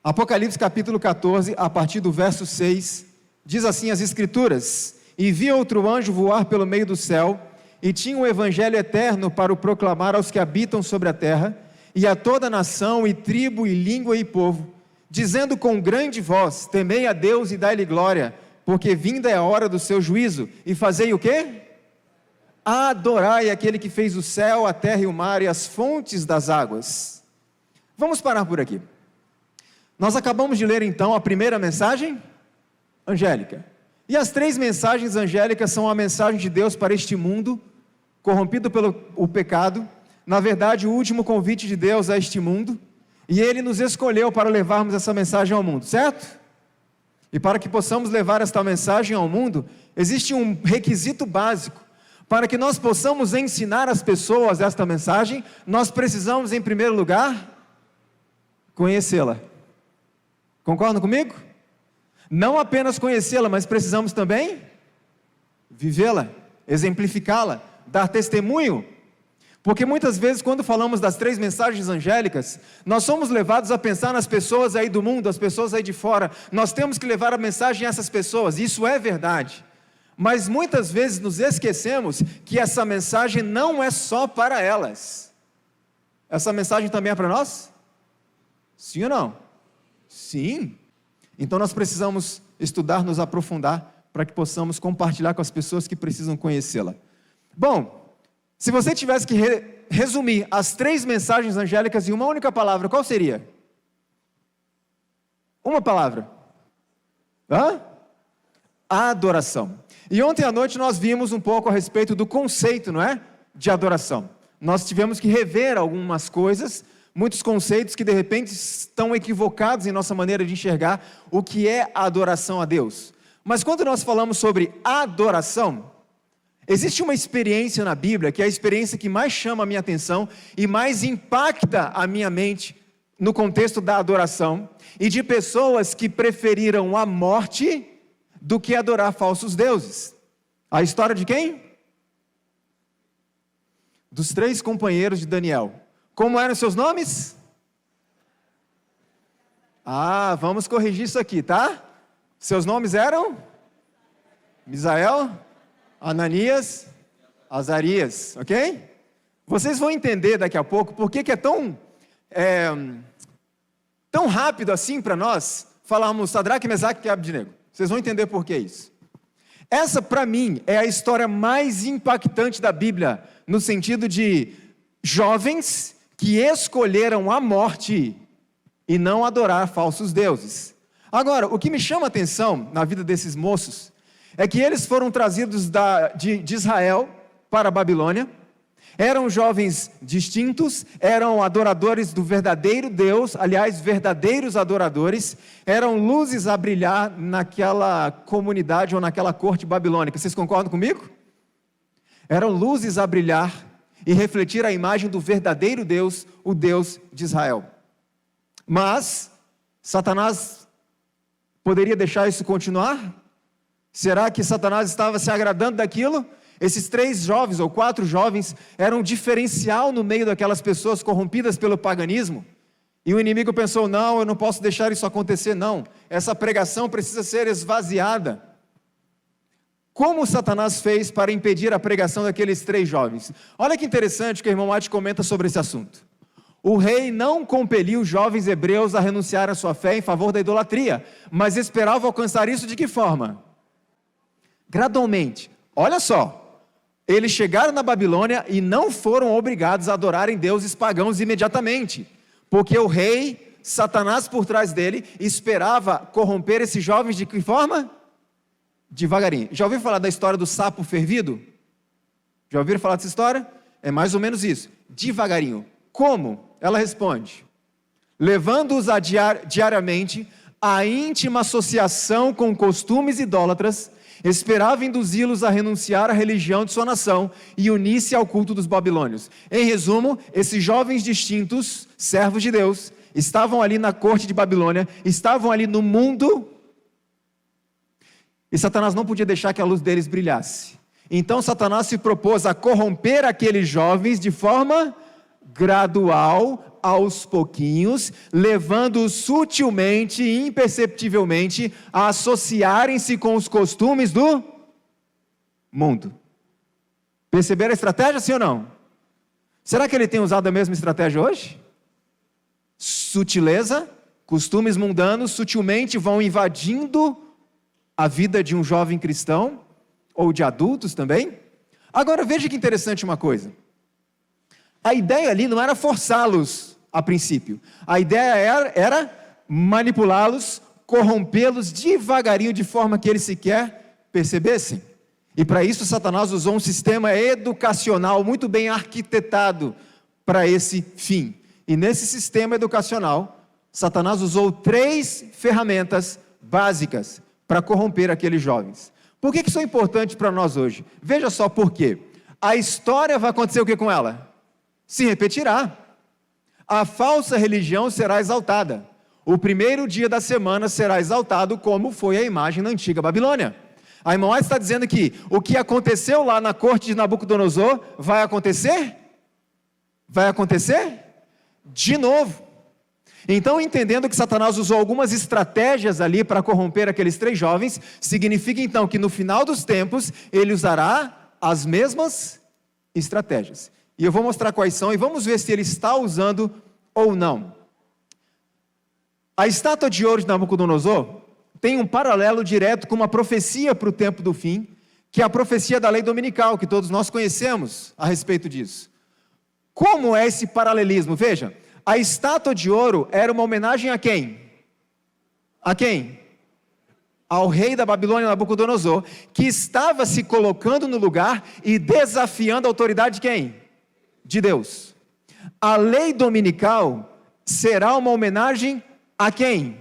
Apocalipse capítulo 14, a partir do verso 6, diz assim as Escrituras: E vi outro anjo voar pelo meio do céu, e tinha um evangelho eterno para o proclamar aos que habitam sobre a terra, e a toda nação, e tribo, e língua, e povo, dizendo com grande voz: Temei a Deus e dai-lhe glória, porque vinda é a hora do seu juízo, e fazei o quê? Adorai aquele que fez o céu, a terra e o mar, e as fontes das águas. Vamos parar por aqui. Nós acabamos de ler então a primeira mensagem angélica. E as três mensagens angélicas são a mensagem de Deus para este mundo, corrompido pelo pecado. Na verdade, o último convite de Deus a este mundo, e Ele nos escolheu para levarmos essa mensagem ao mundo, certo? E para que possamos levar esta mensagem ao mundo, existe um requisito básico. Para que nós possamos ensinar as pessoas esta mensagem, nós precisamos, em primeiro lugar, conhecê-la. Concordam comigo? Não apenas conhecê-la, mas precisamos também vivê-la, exemplificá-la, dar testemunho. Porque muitas vezes, quando falamos das três mensagens angélicas, nós somos levados a pensar nas pessoas aí do mundo, as pessoas aí de fora. Nós temos que levar a mensagem a essas pessoas, isso é verdade. Mas muitas vezes nos esquecemos que essa mensagem não é só para elas. Essa mensagem também é para nós? Sim ou não? Sim. Então nós precisamos estudar, nos aprofundar, para que possamos compartilhar com as pessoas que precisam conhecê-la. Bom, se você tivesse que resumir as três mensagens angélicas em uma única palavra, qual seria? Uma palavra. Adoração. E ontem à noite nós vimos um pouco a respeito do conceito, não é? De adoração. Nós tivemos que rever algumas coisas, muitos conceitos que de repente estão equivocados em nossa maneira de enxergar o que é a adoração a Deus. Mas quando nós falamos sobre adoração, existe uma experiência na Bíblia, que é a experiência que mais chama a minha atenção e mais impacta a minha mente no contexto da adoração, e de pessoas que preferiram a morte do que adorar falsos deuses. A história de quem? Dos três companheiros de Daniel. Como eram seus nomes? Vamos corrigir isso aqui, tá? Seus nomes eram? Misael, Ananias, Azarias, ok? Vocês vão entender daqui a pouco por que é tão rápido assim para nós falarmos Sadraque, Mesaque e Abdenego. Vocês vão entender por que isso. Essa, para mim, é a história mais impactante da Bíblia, no sentido de jovens que escolheram a morte e não adorar falsos deuses. Agora, o que me chama a atenção na vida desses moços é que eles foram trazidos de Israel para a Babilônia. Eram jovens distintos, eram adoradores do verdadeiro Deus, aliás, verdadeiros adoradores, eram luzes a brilhar naquela comunidade ou naquela corte babilônica. Vocês concordam comigo? Eram luzes a brilhar e refletir a imagem do verdadeiro Deus, o Deus de Israel. Mas Satanás poderia deixar isso continuar? Será que Satanás estava se agradando daquilo? Esses 3 jovens ou 4 jovens eram um diferencial no meio daquelas pessoas corrompidas pelo paganismo. E o inimigo pensou: não, eu não posso deixar isso acontecer, não. Essa pregação precisa ser esvaziada. Como Satanás fez para impedir a pregação daqueles 3 jovens? Olha que interessante que o irmão Mate comenta sobre esse assunto. O rei não compeliu os jovens hebreus a renunciar à sua fé em favor da idolatria, mas esperava alcançar isso de que forma? Gradualmente. Olha só. Eles chegaram na Babilônia e não foram obrigados a adorarem deuses pagãos imediatamente, porque o rei, Satanás por trás dele, esperava corromper esses jovens de que forma? Devagarinho. Já ouviram falar da história do sapo fervido? Já ouviram falar dessa história? É mais ou menos isso. Devagarinho. Como? Ela responde: levando-os diariamente a íntima associação com costumes idólatras, esperava induzi-los a renunciar à religião de sua nação e unir-se ao culto dos babilônios. Em resumo, esses jovens distintos, servos de Deus, estavam ali na corte de Babilônia, estavam ali no mundo, e Satanás não podia deixar que a luz deles brilhasse. Então Satanás se propôs a corromper aqueles jovens de forma gradual, aos pouquinhos, levando-os sutilmente e imperceptivelmente a associarem-se com os costumes do mundo. Perceberam a estratégia, sim ou não? Será que ele tem usado a mesma estratégia hoje? Sutileza, costumes mundanos sutilmente vão invadindo a vida de um jovem cristão, ou de adultos também. Agora veja que interessante uma coisa. A ideia ali não era forçá-los a princípio. A ideia era manipulá-los, corrompê-los devagarinho, de forma que eles sequer percebessem. E para isso Satanás usou um sistema educacional muito bem arquitetado para esse fim. E nesse sistema educacional, Satanás usou 3 ferramentas básicas para corromper aqueles jovens. Por que isso é importante para nós hoje? Veja só por quê. A história vai acontecer o que com ela? Se repetirá. A falsa religião será exaltada. O primeiro dia da semana será exaltado como foi a imagem na antiga Babilônia. A irmã White está dizendo que o que aconteceu lá na corte de Nabucodonosor vai acontecer? Vai acontecer? De novo. Então, entendendo que Satanás usou algumas estratégias ali para corromper aqueles 3 jovens, significa então que no final dos tempos, ele usará as mesmas estratégias. E eu vou mostrar quais são e vamos ver se ele está usando ou não. A estátua de ouro de Nabucodonosor tem um paralelo direto com uma profecia para o tempo do fim, que é a profecia da lei dominical, que todos nós conhecemos a respeito disso. Como é esse paralelismo? Veja, a estátua de ouro era uma homenagem a quem? A quem? Ao rei da Babilônia, Nabucodonosor, que estava se colocando no lugar e desafiando a autoridade de quem? De Deus. A lei dominical será uma homenagem a quem?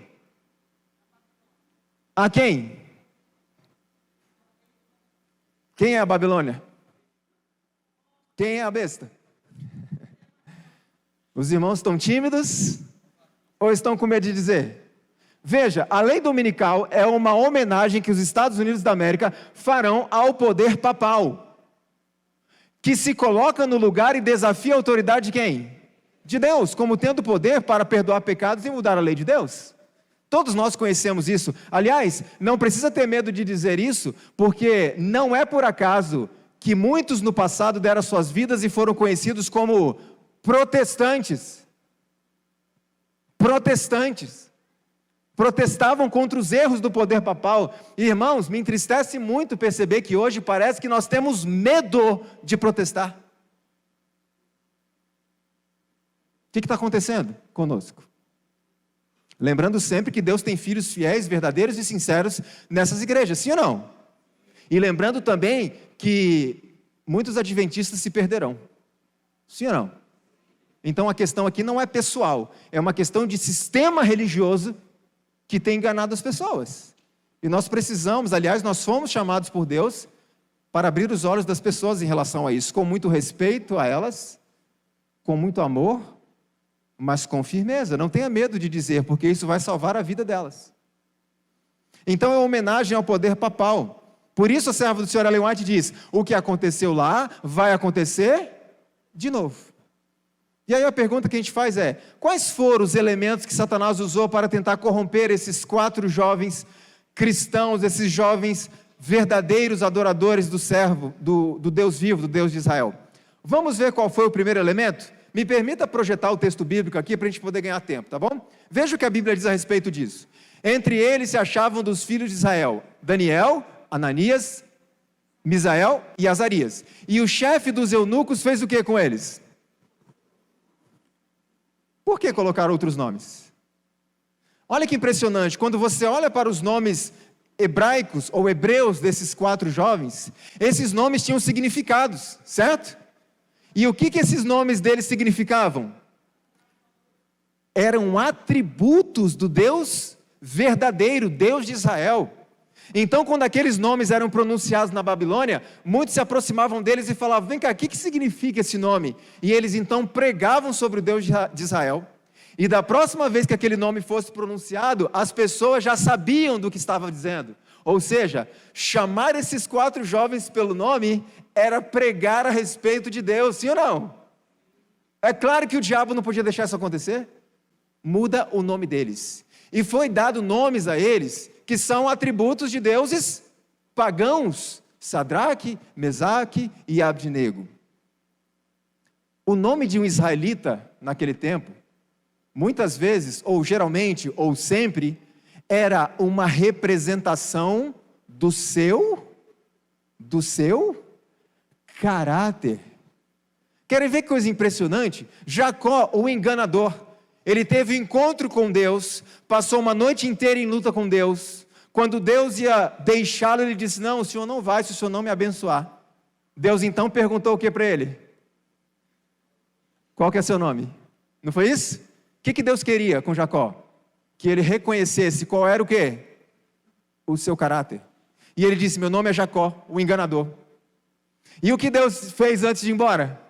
A quem? Quem é a Babilônia? Quem é a besta? Os irmãos estão tímidos ou estão com medo de dizer? Veja, a lei dominical é uma homenagem que os Estados Unidos da América farão ao poder papal, que se coloca no lugar e desafia a autoridade de quem? De Deus, como tendo poder para perdoar pecados e mudar a lei de Deus. Todos nós conhecemos isso. Aliás, não precisa ter medo de dizer isso, porque não é por acaso que muitos no passado deram suas vidas e foram conhecidos como protestantes. Protestantes. Protestavam contra os erros do poder papal. Irmãos, me entristece muito perceber que hoje parece que nós temos medo de protestar. O que está acontecendo conosco? Lembrando sempre que Deus tem filhos fiéis, verdadeiros e sinceros nessas igrejas, sim ou não? E lembrando também que muitos adventistas se perderão, sim ou não? Então a questão aqui não é pessoal, é uma questão de sistema religioso que tem enganado as pessoas. E nós precisamos, aliás, nós fomos chamados por Deus para abrir os olhos das pessoas em relação a isso, com muito respeito a elas, com muito amor, mas com firmeza. Não tenha medo de dizer, porque isso vai salvar a vida delas. Então é uma homenagem ao poder papal. Por isso a serva do Sr. Ellen White diz, o que aconteceu lá vai acontecer de novo. E aí a pergunta que a gente faz é, quais foram os elementos que Satanás usou para tentar corromper esses 4 jovens cristãos, esses jovens verdadeiros adoradores do servo, do Deus vivo, do Deus de Israel? Vamos ver qual foi o primeiro elemento? Me permita projetar o texto bíblico aqui para a gente poder ganhar tempo, tá bom? Veja o que a Bíblia diz a respeito disso. Entre eles se achavam dos filhos de Israel, Daniel, Ananias, Misael e Azarias. E o chefe dos eunucos fez o que com eles? Por que colocar outros nomes? Olha que impressionante, quando você olha para os nomes hebraicos ou hebreus desses 4 jovens, esses nomes tinham significados, certo? E o que esses nomes deles significavam? Eram atributos do Deus verdadeiro, Deus de Israel. Então, quando aqueles nomes eram pronunciados na Babilônia, muitos se aproximavam deles e falavam, vem cá, o que significa esse nome? E eles então pregavam sobre o Deus de Israel. E da próxima vez que aquele nome fosse pronunciado, as pessoas já sabiam do que estava dizendo. Ou seja, chamar esses 4 jovens pelo nome era pregar a respeito de Deus, sim ou não? É claro que o diabo não podia deixar isso acontecer. Muda o nome deles. E foi dado nomes a eles que são atributos de deuses pagãos. Sadraque, Mesaque e Abdenego. O nome de um israelita naquele tempo, muitas vezes, ou geralmente, ou sempre, era uma representação do seu caráter. Querem ver que coisa impressionante? Jacó, o enganador, ele teve um encontro com Deus, passou uma noite inteira em luta com Deus. Quando Deus ia deixá-lo, ele disse: não, o senhor não vai se o senhor não me abençoar. Deus então perguntou o que para ele? Qual que é seu nome? Não foi isso? O que Deus queria com Jacó? Que ele reconhecesse qual era o quê? O seu caráter. E ele disse: meu nome é Jacó, o enganador. E o que Deus fez antes de ir embora?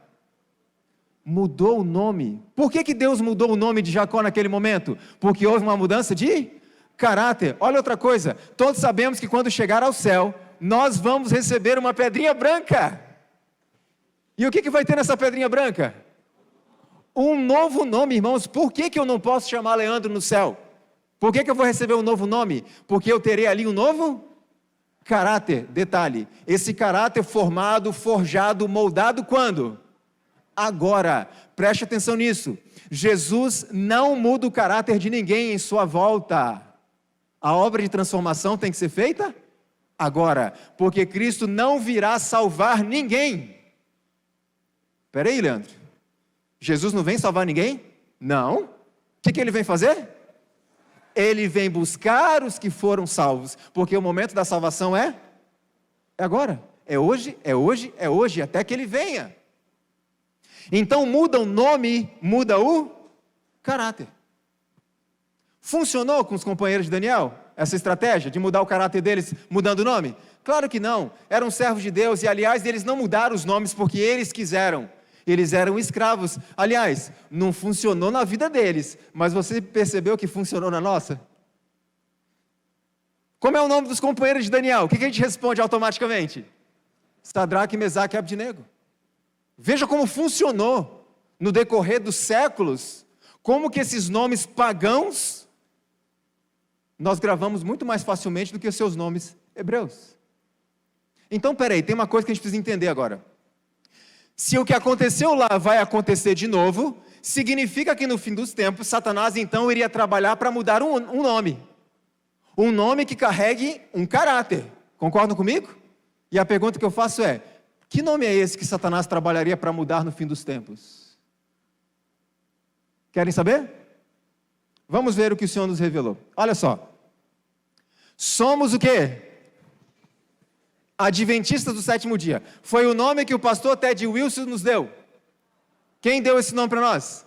Mudou o nome. Por que Deus mudou o nome de Jacó naquele momento? Porque houve uma mudança de caráter. Olha outra coisa, todos sabemos que quando chegar ao céu, nós vamos receber uma pedrinha branca. E o que vai ter nessa pedrinha branca? Um novo nome, irmãos. Por que eu não posso chamar Leandro no céu? Por que eu vou receber um novo nome? Porque eu terei ali um novo caráter. Detalhe, esse caráter formado, forjado, moldado quando? Agora. Preste atenção nisso. Jesus não muda o caráter de ninguém em sua volta. A obra de transformação tem que ser feita agora, porque Cristo não virá salvar ninguém. Espera aí, Leandro. Jesus não vem salvar ninguém? Não. O que ele vem fazer? Ele vem buscar os que foram salvos, porque o momento da salvação é agora. É hoje, é hoje, é hoje, até que ele venha. Então muda o nome, muda o caráter. Funcionou com os companheiros de Daniel, essa estratégia de mudar o caráter deles, mudando o nome? Claro que não, eram servos de Deus, e aliás, eles não mudaram os nomes porque eles quiseram, eles eram escravos. Aliás, não funcionou na vida deles, mas você percebeu que funcionou na nossa? Como é o nome dos companheiros de Daniel? O que a gente responde automaticamente? Sadraque, Mesaque e Abdenego. Veja como funcionou no decorrer dos séculos, como que esses nomes pagãos, nós gravamos muito mais facilmente do que os seus nomes hebreus. Então, peraí, tem uma coisa que a gente precisa entender agora. Se o que aconteceu lá vai acontecer de novo, significa que no fim dos tempos, Satanás então iria trabalhar para mudar um nome. Um nome que carregue um caráter. Concordam comigo? E a pergunta que eu faço é: que nome é esse que Satanás trabalharia para mudar no fim dos tempos? Querem saber? Vamos ver o que o Senhor nos revelou. Olha só. Somos o quê? Adventistas do sétimo dia. Foi o nome que o pastor Ted Wilson nos deu. Quem deu esse nome para nós?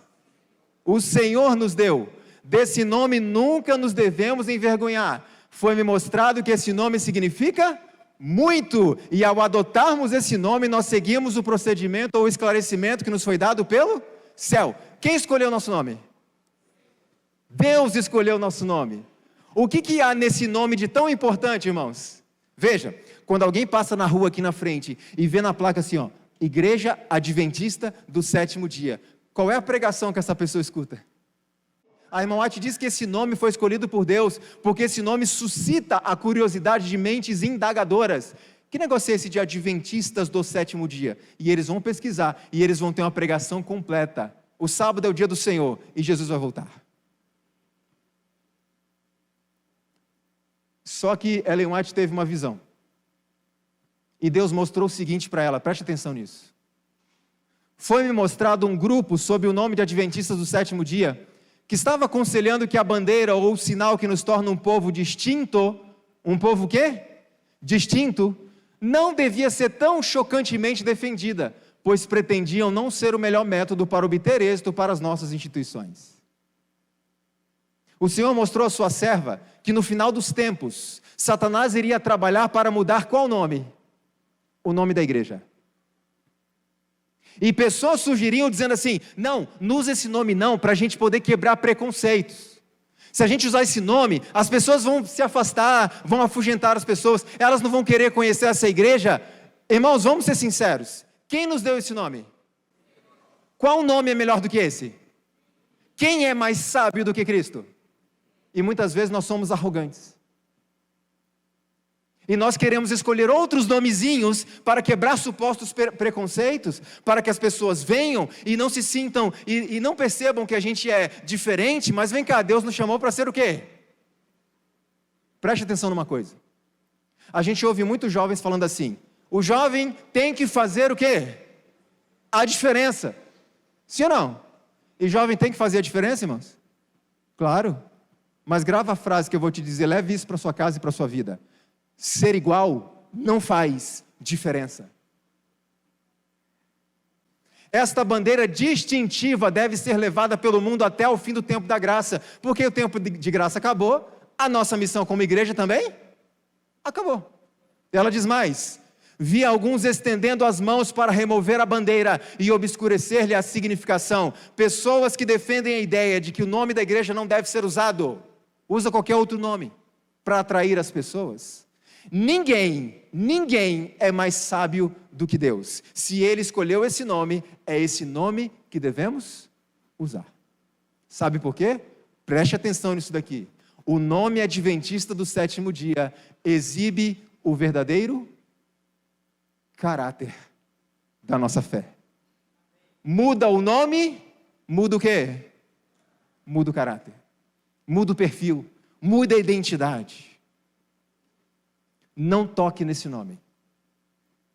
O Senhor nos deu. Desse nome nunca nos devemos envergonhar. Foi-me mostrado que esse nome significa muito, e ao adotarmos esse nome, nós seguimos o procedimento ou o esclarecimento que nos foi dado pelo céu. Quem escolheu o nosso nome? Deus escolheu o nosso nome. O que há nesse nome de tão importante, irmãos? Veja, quando alguém passa na rua aqui na frente e vê na placa assim, ó, Igreja Adventista do Sétimo Dia, qual é a pregação que essa pessoa escuta? A irmã White diz que esse nome foi escolhido por Deus, porque esse nome suscita a curiosidade de mentes indagadoras. Que negócio é esse de Adventistas do Sétimo Dia? E eles vão pesquisar, e eles vão ter uma pregação completa. O sábado é o dia do Senhor, e Jesus vai voltar. Só que Ellen White teve uma visão. E Deus mostrou o seguinte para ela, preste atenção nisso. Foi-me mostrado um grupo sob o nome de Adventistas do Sétimo Dia, que estava aconselhando que a bandeira ou o sinal que nos torna um povo distinto, um povo o quê? Distinto, não devia ser tão chocantemente defendida, pois pretendiam não ser o melhor método para obter êxito para as nossas instituições. O Senhor mostrou a sua serva que no final dos tempos, Satanás iria trabalhar para mudar qual nome? O nome da igreja. E pessoas surgiriam dizendo assim, não usa esse nome não, para a gente poder quebrar preconceitos. Se a gente usar esse nome, as pessoas vão se afastar, vão afugentar as pessoas, elas não vão querer conhecer essa igreja. Irmãos, vamos ser sinceros, quem nos deu esse nome? Qual nome é melhor do que esse? Quem é mais sábio do que Cristo? E muitas vezes nós somos arrogantes. E nós queremos escolher outros nomezinhos para quebrar supostos preconceitos, para que as pessoas venham e não se sintam, e não percebam que a gente é diferente, mas vem cá, Deus nos chamou para ser o quê? Preste atenção numa coisa. A gente ouve muitos jovens falando assim, o jovem tem que fazer o quê? A diferença. Sim ou não? E jovem tem que fazer a diferença, irmãos? Claro. Mas grava a frase que eu vou te dizer, leve isso para sua casa e para sua vida. Ser igual não faz diferença. Esta bandeira distintiva deve ser levada pelo mundo até o fim do tempo da graça, porque o tempo de graça acabou, a nossa missão como igreja também acabou. Ela diz mais, vi alguns estendendo as mãos para remover a bandeira e obscurecer-lhe a significação, pessoas que defendem a ideia de que o nome da igreja não deve ser usado, usa qualquer outro nome para atrair as pessoas. Ninguém é mais sábio do que Deus. Se Ele escolheu esse nome, é esse nome que devemos usar. Sabe por quê? Preste atenção nisso daqui. O nome adventista do sétimo dia exibe o verdadeiro caráter da nossa fé. Muda o nome, muda o quê? Muda o caráter, muda o perfil, muda a identidade. Não toque nesse nome.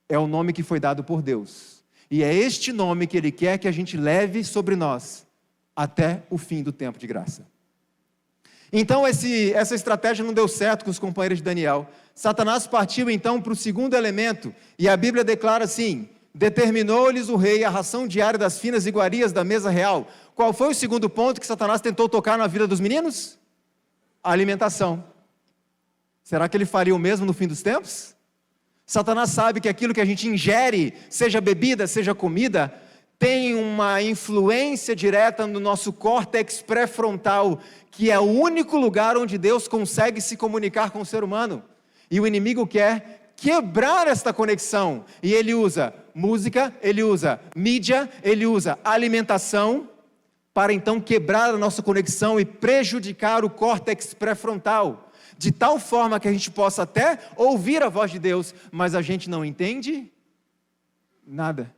É o nome que foi dado por Deus. E é este nome que Ele quer que a gente leve sobre nós até o fim do tempo de graça. Então essa estratégia não deu certo com os companheiros de Daniel. Satanás partiu então para o segundo elemento. E a Bíblia declara assim, determinou-lhes o rei a ração diária das finas iguarias da mesa real. Qual foi o segundo ponto que Satanás tentou tocar na vida dos meninos? A alimentação. Será que ele faria o mesmo no fim dos tempos? Satanás sabe que aquilo que a gente ingere, seja bebida, seja comida, tem uma influência direta no nosso córtex pré-frontal, que é o único lugar onde Deus consegue se comunicar com o ser humano. E o inimigo quer quebrar esta conexão. E ele usa música, ele usa mídia, ele usa alimentação, para então quebrar a nossa conexão e prejudicar o córtex pré-frontal. De tal forma que a gente possa até ouvir a voz de Deus, mas a gente não entende nada.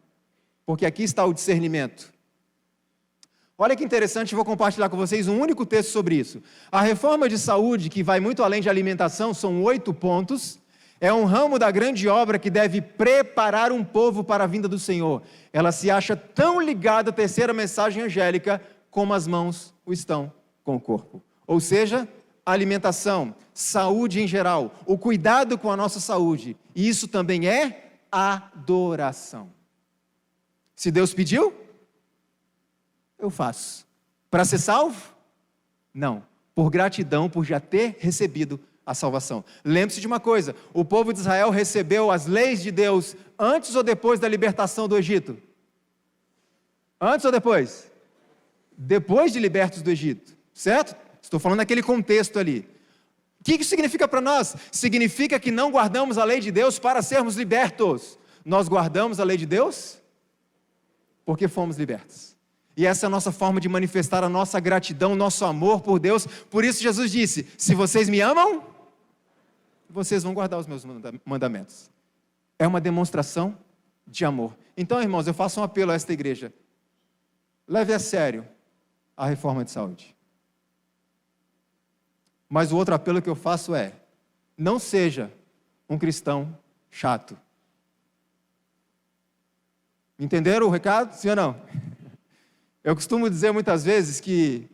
Porque aqui está o discernimento. Olha que interessante, vou compartilhar com vocês um único texto sobre isso. A reforma de saúde, que vai muito além de alimentação, são 8 pontos, é um ramo da grande obra que deve preparar um povo para a vinda do Senhor. Ela se acha tão ligada à terceira mensagem angélica, como as mãos o estão com o corpo. Ou seja, a alimentação, saúde em geral, o cuidado com a nossa saúde, e isso também é adoração. Se Deus pediu, eu faço. Para ser salvo? Não. Por gratidão, por já ter recebido a salvação. Lembre-se de uma coisa, o povo de Israel recebeu as leis de Deus antes ou depois da libertação do Egito? Antes ou depois? Depois de libertos do Egito, certo? Estou falando naquele contexto ali. O que isso significa para nós? Significa que não guardamos a lei de Deus para sermos libertos. Nós guardamos a lei de Deus porque fomos libertos. E essa é a nossa forma de manifestar a nossa gratidão, nosso amor por Deus. Por isso Jesus disse, se vocês me amam, vocês vão guardar os meus mandamentos. É uma demonstração de amor. Então, irmãos, eu faço um apelo a esta igreja. Leve a sério a reforma de saúde. Mas o outro apelo que eu faço é, não seja um cristão chato. Entenderam o recado? Sim ou não? Eu costumo dizer muitas vezes que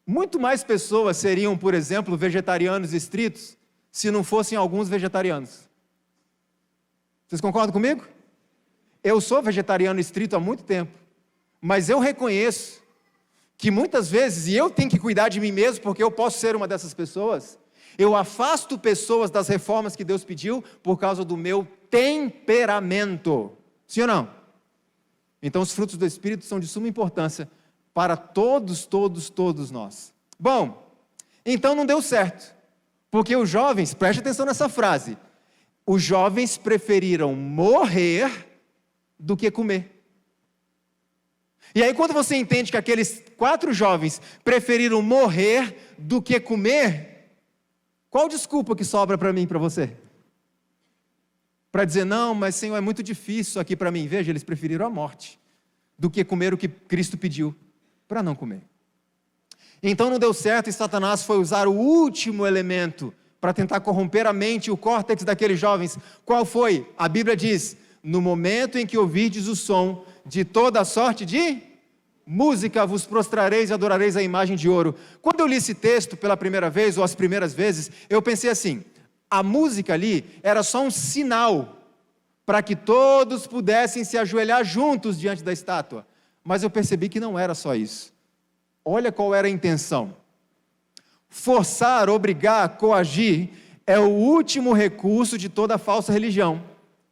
muito mais pessoas seriam, por exemplo, vegetarianos estritos, se não fossem alguns vegetarianos. Vocês concordam comigo? Eu sou vegetariano estrito há muito tempo, mas eu reconheço que muitas vezes, e eu tenho que cuidar de mim mesmo, porque eu posso ser uma dessas pessoas, eu afasto pessoas das reformas que Deus pediu por causa do meu temperamento. Sim ou não? Então os frutos do Espírito são de suma importância para todos nós. Bom, então não deu certo, porque os jovens, preste atenção nessa frase, os jovens preferiram morrer do que comer. E aí quando você entende que aqueles 4 jovens preferiram morrer do que comer, qual desculpa que sobra para mim e para você? Para dizer, não, mas Senhor, é muito difícil aqui para mim. Veja, eles preferiram a morte do que comer o que Cristo pediu para não comer. Então não deu certo e Satanás foi usar o último elemento para tentar corromper a mente e o córtex daqueles jovens. Qual foi? A Bíblia diz, no momento em que ouvirdes o som de toda sorte de música, vos prostrareis e adorareis a imagem de ouro. Quando eu li esse texto pela primeira vez, ou as primeiras vezes, eu pensei assim, a música ali era só um sinal para que todos pudessem se ajoelhar juntos diante da estátua. Mas eu percebi que não era só isso. Olha qual era a intenção. Forçar, obrigar, coagir é o último recurso de toda falsa religião.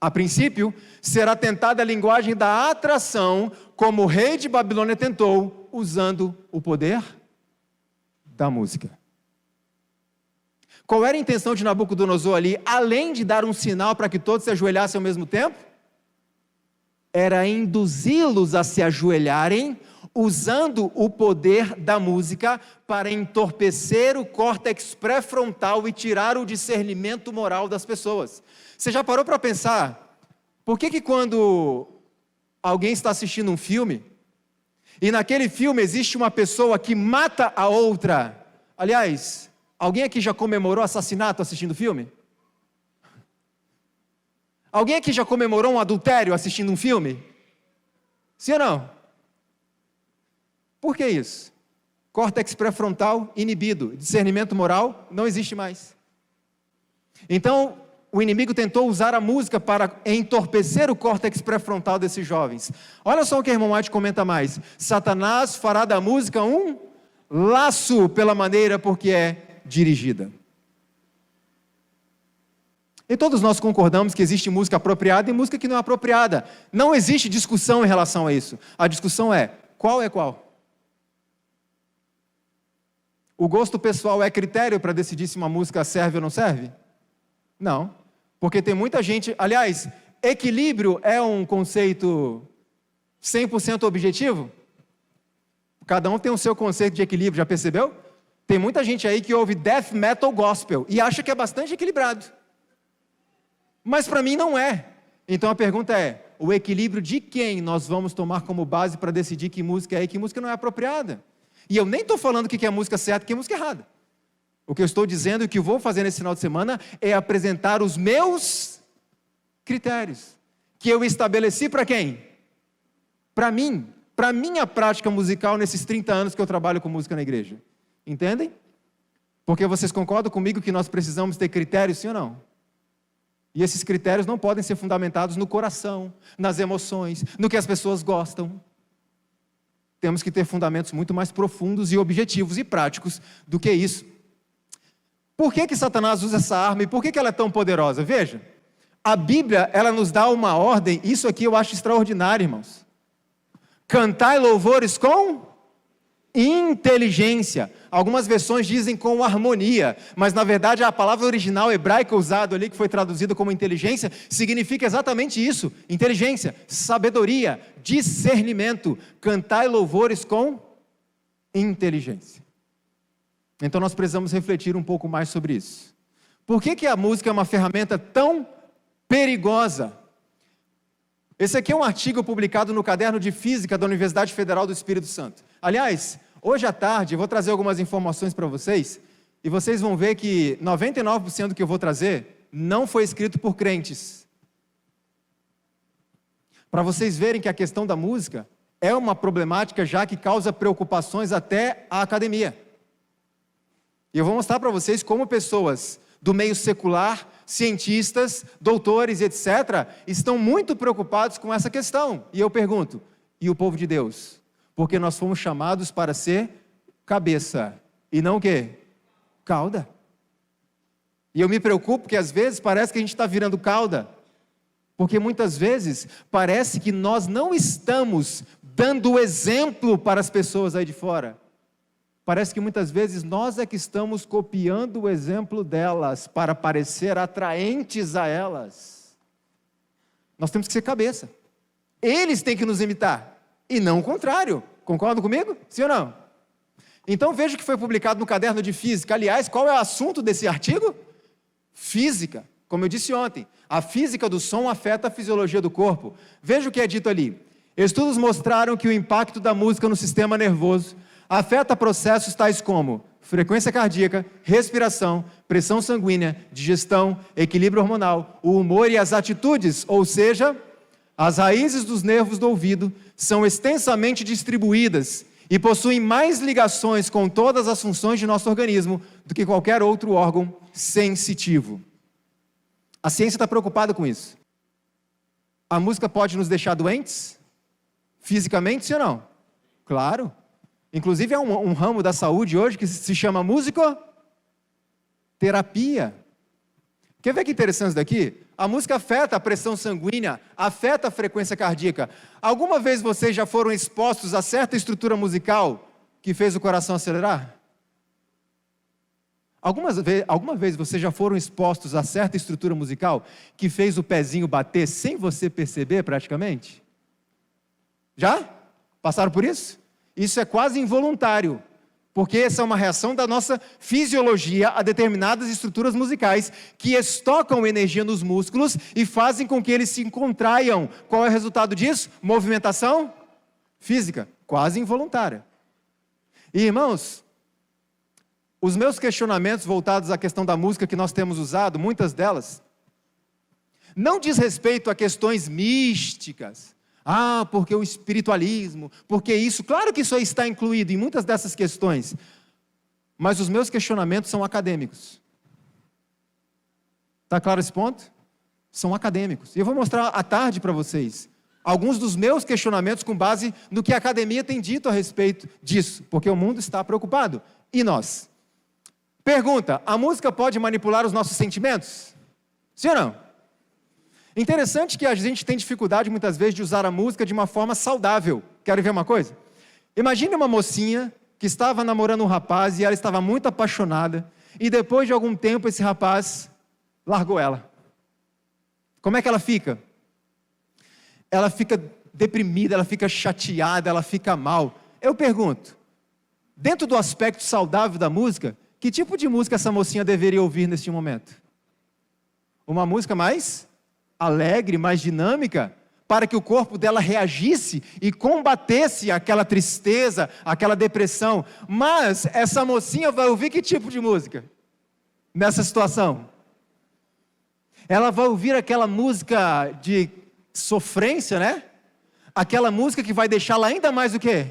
A princípio, será tentada a linguagem da atração, como o rei de Babilônia tentou, usando o poder da música. Qual era a intenção de Nabucodonosor ali, além de dar um sinal para que todos se ajoelhassem ao mesmo tempo? Era induzi-los a se ajoelharem, usando o poder da música para entorpecer o córtex pré-frontal e tirar o discernimento moral das pessoas. Você já parou para pensar, por que quando alguém está assistindo um filme, e naquele filme existe uma pessoa que mata a outra, aliás, alguém aqui já comemorou assassinato assistindo filme? Alguém aqui já comemorou um adultério assistindo um filme? Sim ou não? Por que isso? Córtex pré-frontal inibido, discernimento moral não existe mais. Então, o inimigo tentou usar a música para entorpecer o córtex pré-frontal desses jovens. Olha só o que a irmã White comenta mais. Satanás fará da música um laço pela maneira porque é dirigida. E todos nós concordamos que existe música apropriada e música que não é apropriada. Não existe discussão em relação a isso. A discussão é, qual é qual? O gosto pessoal é critério para decidir se uma música serve ou não serve? Não, porque tem muita gente... Aliás, equilíbrio é um conceito 100% objetivo? Cada um tem o seu conceito de equilíbrio, já percebeu? Tem muita gente aí que ouve death metal gospel e acha que é bastante equilibrado. Mas para mim não é. Então a pergunta é, o equilíbrio de quem nós vamos tomar como base para decidir que música é e que música não é apropriada? E eu nem estou falando o que é música certa e o que é música errada. O que eu estou dizendo e o que eu vou fazer nesse final de semana é apresentar os meus critérios. Que eu estabeleci para quem? Para mim. Para a minha prática musical nesses 30 anos que eu trabalho com música na igreja. Entendem? Porque vocês concordam comigo que nós precisamos ter critérios, sim ou não? E esses critérios não podem ser fundamentados no coração, nas emoções, no que as pessoas gostam. Temos que ter fundamentos muito mais profundos e objetivos e práticos do que isso. Por que Satanás usa essa arma e por que ela é tão poderosa? Veja, a Bíblia, ela nos dá uma ordem, isso aqui eu acho extraordinário, irmãos. Cantai louvores com inteligência. Algumas versões dizem com harmonia, mas na verdade a palavra original hebraica usada ali, que foi traduzida como inteligência, significa exatamente isso, inteligência, sabedoria, discernimento. Cantai louvores com inteligência. Então nós precisamos refletir um pouco mais sobre isso. Por que a música é uma ferramenta tão perigosa? Esse aqui é um artigo publicado no Caderno de Física da Universidade Federal do Espírito Santo. Aliás, hoje à tarde eu vou trazer algumas informações para vocês, e vocês vão ver que 99% do que eu vou trazer não foi escrito por crentes. Para vocês verem que a questão da música é uma problemática já que causa preocupações até à academia. E eu vou mostrar para vocês como pessoas do meio secular, cientistas, doutores, etc., estão muito preocupados com essa questão. E eu pergunto, e o povo de Deus? Porque nós fomos chamados para ser cabeça, e não o quê? Cauda. E eu me preocupo porque às vezes parece que a gente está virando cauda, porque muitas vezes parece que nós não estamos dando exemplo para as pessoas aí de fora. Parece que muitas vezes nós é que estamos copiando o exemplo delas para parecer atraentes a elas. Nós temos que ser cabeça. Eles têm que nos imitar. e não o contrário. Concordam comigo? Sim ou não? Então veja o que foi publicado no Caderno de Física. Aliás, qual é o assunto desse artigo? Física. Como eu disse ontem, a física do som afeta a fisiologia do corpo. Veja o que é dito ali. Estudos mostraram que o impacto da música no sistema nervoso afeta processos tais como frequência cardíaca, respiração, pressão sanguínea, digestão, equilíbrio hormonal, o humor e as atitudes, ou seja, as raízes dos nervos do ouvido são extensamente distribuídas e possuem mais ligações com todas as funções de nosso organismo do que qualquer outro órgão sensitivo. A ciência está preocupada com isso. A música pode nos deixar doentes? Fisicamente, sim ou não? Claro. Inclusive, há um ramo da saúde hoje que se chama musicoterapia. Quer ver que interessante isso daqui? A música afeta a pressão sanguínea, afeta a frequência cardíaca. Alguma vez vocês já foram expostos a certa estrutura musical que fez o coração acelerar? Alguma vez vocês já foram expostos a certa estrutura musical que fez o pezinho bater sem você perceber praticamente? Já? Passaram por isso? Isso é quase involuntário, porque essa é uma reação da nossa fisiologia a determinadas estruturas musicais que estocam energia nos músculos e fazem com que eles se contraiam. Qual é o resultado disso? Movimentação física, quase involuntária. E, irmãos, os meus questionamentos voltados à questão da música que nós temos usado, muitas delas, não diz respeito a questões místicas. Porque o espiritualismo, porque isso, claro que isso aí está incluído em muitas dessas questões, mas os meus questionamentos são acadêmicos. Está claro esse ponto? São acadêmicos. E eu vou mostrar à tarde para vocês alguns dos meus questionamentos com base no que a academia tem dito a respeito disso, porque o mundo está preocupado. E nós? Pergunta, a música pode manipular os nossos sentimentos? Sim ou não? Interessante que a gente tem dificuldade muitas vezes de usar a música de uma forma saudável. Querem ver uma coisa? Imagine uma mocinha que estava namorando um rapaz e ela estava muito apaixonada e depois de algum tempo esse rapaz largou ela. Como é que ela fica? Ela fica deprimida, ela fica chateada, ela fica mal. Eu pergunto, dentro do aspecto saudável da música, que tipo de música essa mocinha deveria ouvir neste momento? Uma música mais alegre, mais dinâmica, para que o corpo dela reagisse e combatesse aquela tristeza, aquela depressão. Mas essa mocinha vai ouvir que tipo de música? Nessa situação? Ela vai ouvir aquela música de sofrência, né? Aquela música que vai deixá-la ainda mais o quê?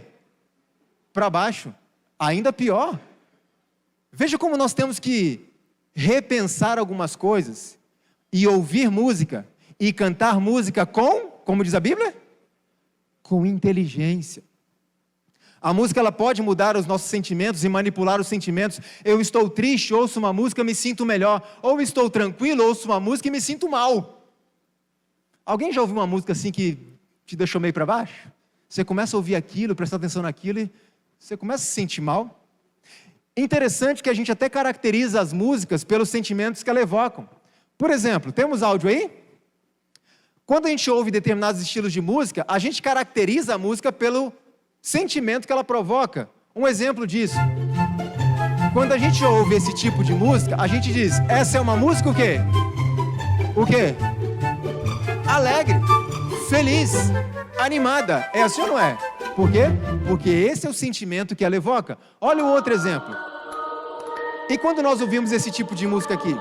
Para baixo. Ainda pior. Veja como nós temos que repensar algumas coisas e ouvir música e cantar música como diz a Bíblia? Com inteligência. A música ela pode mudar os nossos sentimentos e manipular os sentimentos. Eu estou triste, ouço uma música, me sinto melhor. Ou estou tranquilo, ouço uma música e me sinto mal. Alguém já ouviu uma música assim que te deixou meio para baixo? Você começa a ouvir aquilo, prestar atenção naquilo e você começa a se sentir mal. Interessante que a gente até caracteriza as músicas pelos sentimentos que elas evocam. Por exemplo, temos áudio aí? Quando a gente ouve determinados estilos de música, a gente caracteriza a música pelo sentimento que ela provoca. Um exemplo disso. Quando a gente ouve esse tipo de música, a gente diz, essa é uma música o quê? O quê? Alegre, feliz, animada. É assim ou não é? Por quê? Porque esse é o sentimento que ela evoca. Olha o outro exemplo. E quando nós ouvimos esse tipo de música aqui?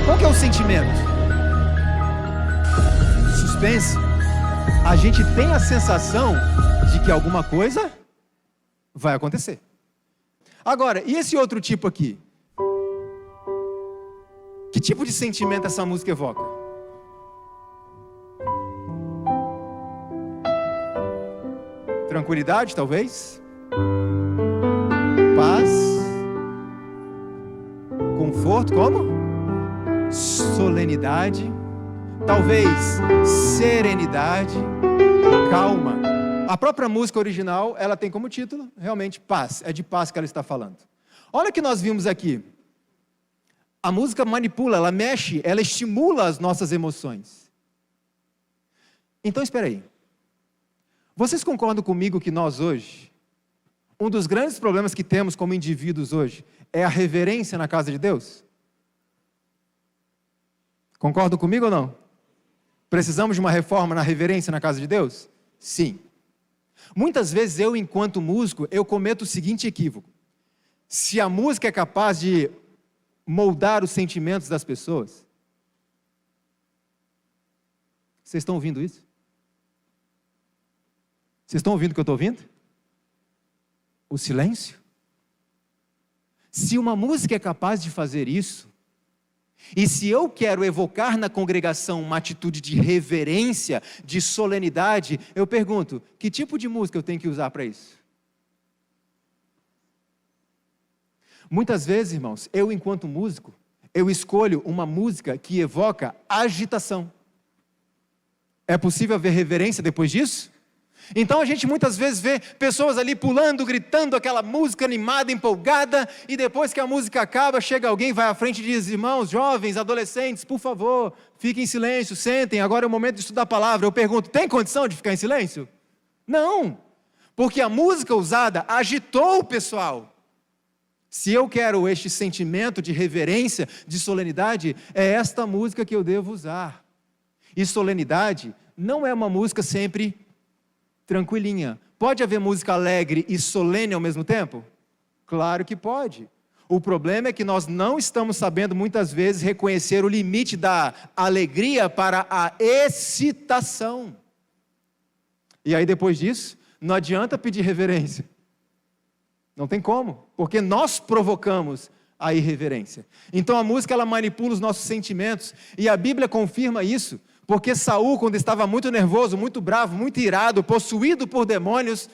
Qual que é o sentimento? Suspense. A gente tem a sensação de que alguma coisa vai acontecer. Agora, e esse outro tipo aqui? Que tipo de sentimento essa música evoca? Tranquilidade, talvez? Paz? Conforto, como? Solenidade, talvez serenidade, calma. A própria música original, ela tem como título, realmente, paz. É de paz que ela está falando. Olha o que nós vimos aqui. A música manipula, ela mexe, ela estimula as nossas emoções. Então, espera aí. Vocês concordam comigo que nós hoje, um dos grandes problemas que temos como indivíduos hoje, é a reverência na casa de Deus? Concordam comigo ou não? Precisamos de uma reforma na reverência na casa de Deus? Sim. Muitas vezes eu, enquanto músico, eu cometo o seguinte equívoco. Se a música é capaz de moldar os sentimentos das pessoas, vocês estão ouvindo isso? Vocês estão ouvindo o que eu estou ouvindo? O silêncio? Se uma música é capaz de fazer isso, e se eu quero evocar na congregação uma atitude de reverência, de solenidade, eu pergunto, que tipo de música eu tenho que usar para isso? Muitas vezes, irmãos, eu enquanto músico, eu escolho uma música que evoca agitação. É possível haver reverência depois disso? Então a gente muitas vezes vê pessoas ali pulando, gritando aquela música animada, empolgada, e depois que a música acaba, chega alguém, vai à frente e diz, irmãos, jovens, adolescentes, por favor, fiquem em silêncio, sentem, agora é o momento de estudar a palavra. Eu pergunto, tem condição de ficar em silêncio? Não, porque a música usada agitou o pessoal. Se eu quero este sentimento de reverência, de solenidade, é esta música que eu devo usar. E solenidade não é uma música sempre tranquilinha. Pode haver música alegre e solene ao mesmo tempo? Claro que pode. O problema é que nós não estamos sabendo muitas vezes reconhecer o limite da alegria para a excitação. E aí depois disso, não adianta pedir reverência. Não tem como, porque nós provocamos a irreverência. Então a música ela manipula os nossos sentimentos e a Bíblia confirma isso. Porque Saul, quando estava muito nervoso, muito bravo, muito irado, possuído por demônios,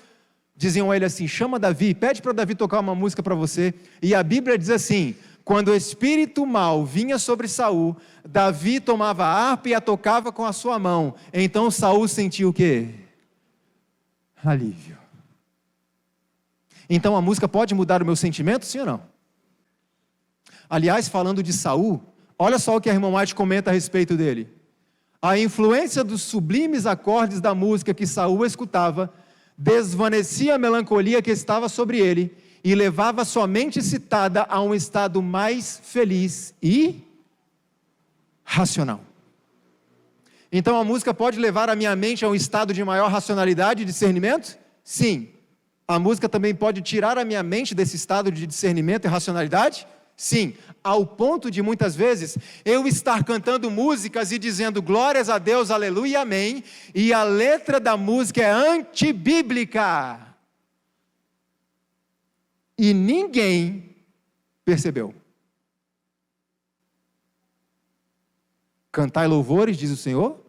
diziam a ele assim, chama Davi, pede para Davi tocar uma música para você. E a Bíblia diz assim, quando o espírito mau vinha sobre Saul, Davi tomava a harpa e a tocava com a sua mão. Então Saul sentiu o quê? Alívio. Então a música pode mudar o meu sentimento, sim ou não? Aliás, falando de Saul, olha só o que a irmã White comenta a respeito dele. A influência dos sublimes acordes da música que Saul escutava desvanecia a melancolia que estava sobre ele e levava sua mente excitada a um estado mais feliz e racional. Então a música pode levar a minha mente a um estado de maior racionalidade e discernimento? Sim. A música também pode tirar a minha mente desse estado de discernimento e racionalidade? Sim, ao ponto de muitas vezes eu estar cantando músicas e dizendo glórias a Deus, aleluia, amém, e a letra da música é antibíblica. E ninguém percebeu. Cantai louvores, diz o Senhor,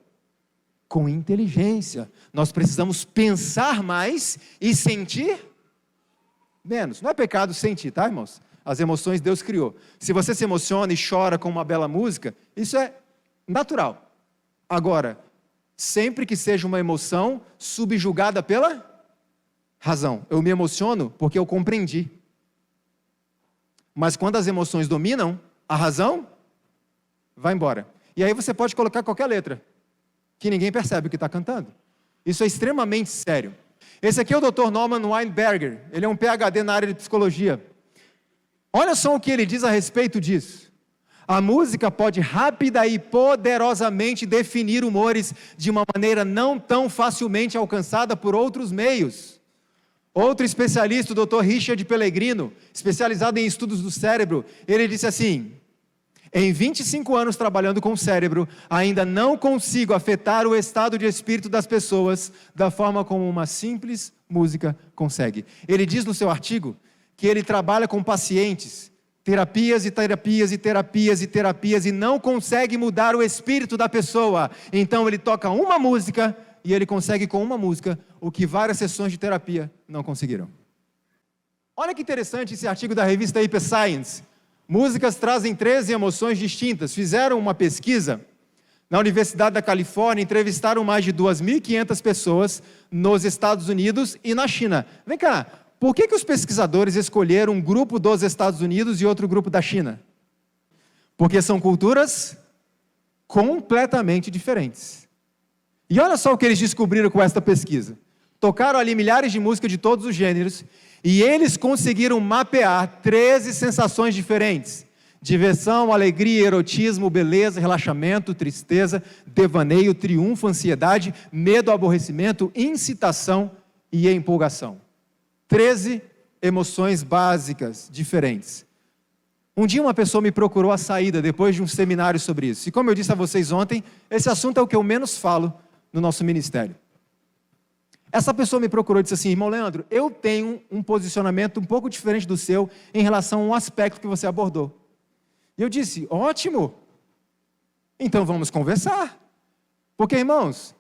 com inteligência. Nós precisamos pensar mais e sentir menos. Não é pecado sentir, tá, irmãos? As emoções Deus criou. Se você se emociona e chora com uma bela música, isso é natural. Agora, sempre que seja uma emoção subjugada pela razão. Eu me emociono porque eu compreendi. Mas quando as emoções dominam, a razão vai embora. E aí você pode colocar qualquer letra, que ninguém percebe o que está cantando. Isso é extremamente sério. Esse aqui é o Dr. Norman Weinberger. Ele é um PhD na área de psicologia. Olha só o que ele diz a respeito disso. A música pode rápida e poderosamente definir humores de uma maneira não tão facilmente alcançada por outros meios. Outro especialista, o Dr. Richard Pellegrino, especializado em estudos do cérebro, ele disse assim, em 25 anos trabalhando com o cérebro, ainda não consigo afetar o estado de espírito das pessoas da forma como uma simples música consegue. Ele diz no seu artigo que ele trabalha com pacientes, terapias e terapias e terapias e terapias e não consegue mudar o espírito da pessoa. Então ele toca uma música e ele consegue com uma música o que várias sessões de terapia não conseguiram. Olha que interessante esse artigo da revista Hyper Science. Músicas trazem 13 emoções distintas. Fizeram uma pesquisa na Universidade da Califórnia, entrevistaram mais de 2.500 pessoas nos Estados Unidos e na China. Vem cá. Por que os pesquisadores escolheram um grupo dos Estados Unidos e outro grupo da China? Porque são culturas completamente diferentes. E olha só o que eles descobriram com esta pesquisa. Tocaram ali milhares de músicas de todos os gêneros e eles conseguiram mapear 13 sensações diferentes: diversão, alegria, erotismo, beleza, relaxamento, tristeza, devaneio, triunfo, ansiedade, medo, aborrecimento, incitação e empolgação. 13 emoções básicas diferentes. Um dia uma pessoa me procurou a saída depois de um seminário sobre isso. E como eu disse a vocês ontem, esse assunto é o que eu menos falo no nosso ministério. Essa pessoa me procurou e disse assim: irmão Leandro, eu tenho um posicionamento um pouco diferente do seu em relação a um aspecto que você abordou. E eu disse: ótimo, então vamos conversar. Porque, irmãos,